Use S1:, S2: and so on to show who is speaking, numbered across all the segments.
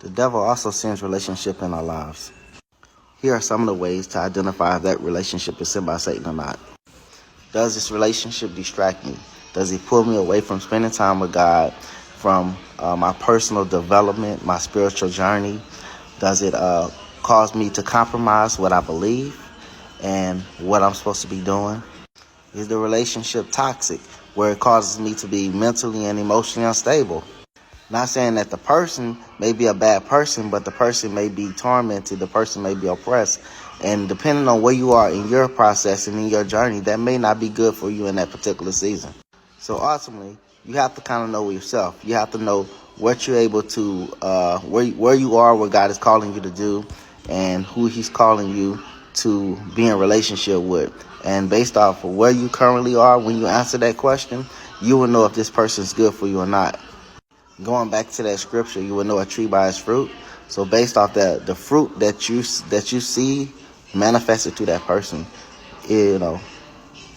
S1: The devil also sends relationship in our lives. Here are some of the ways to identify if that relationship is sent by Satan or not. Does this relationship distract me? Does it pull me away from spending time with God, from my personal development, my spiritual journey? Does it cause me to compromise what I believe and what I'm supposed to be doing? Is the relationship toxic, where it causes me to be mentally and emotionally unstable? Not saying that the person may be a bad person, but the person may be tormented, the person may be oppressed. And depending on where you are in your process and in your journey, that may not be good for you in that particular season. So ultimately, you have to kind of know yourself. You have to know what you're able to, where you are, what God is calling you to do, and who He's calling you to be in relationship with. And based off of where you currently are, when you answer that question, you will know if this person is good for you or not. Going back to that scripture, you will know a tree by its fruit. So based off that, the fruit that you see manifested to that person, you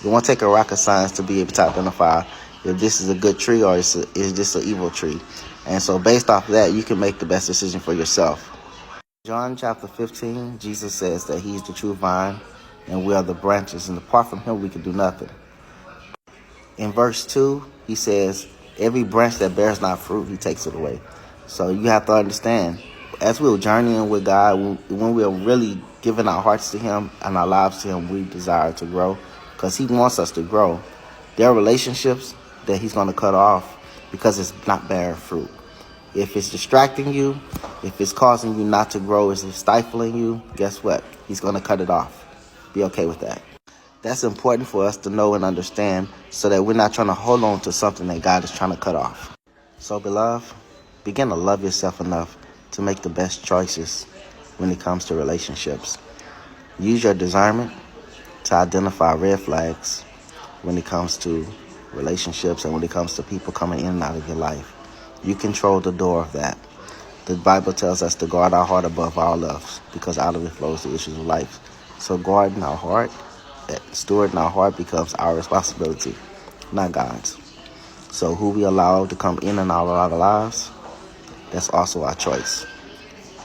S1: won't take a rocket science to be able to identify if this is a good tree or is this an evil tree. And so based off of that, you can make the best decision for yourself. John chapter 15, Jesus says that He's the true vine and we are the branches, and apart from Him we can do nothing. In verse 2, He says, every branch that bears not fruit, He takes it away. So you have to understand, as we're journeying with God, when we're really giving our hearts to Him and our lives to Him, we desire to grow because He wants us to grow. There are relationships that He's going to cut off because it's not bearing fruit. If it's distracting you, if it's causing you not to grow, if it's stifling you, guess what? He's going to cut it off. Be okay with that. That's important for us to know and understand so that we're not trying to hold on to something that God is trying to cut off. So, beloved, begin to love yourself enough to make the best choices when it comes to relationships. Use your discernment to identify red flags when it comes to relationships and when it comes to people coming in and out of your life. You control the door of that. The Bible tells us to guard our heart above all else because out of it flows the issues of life. So guarding our heart, stewarding our heart becomes our responsibility, not God's. So who we allow to come in and out of our lives, that's also our choice.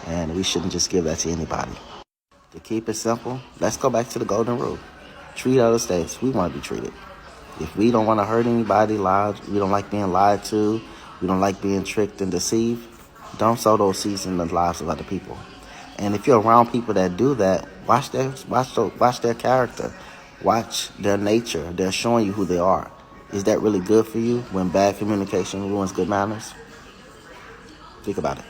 S1: And we shouldn't just give that to anybody. To keep it simple, let's go back to the golden rule. Treat others as we want to be treated. If we don't want to hurt anybody, we don't like being lied to, we don't like being tricked and deceived, don't sow those seeds in the lives of other people. And if you're around people that do that, watch their character. Watch their nature. They're showing you who they are. Is that really good for you when bad communication ruins good manners? Think about it.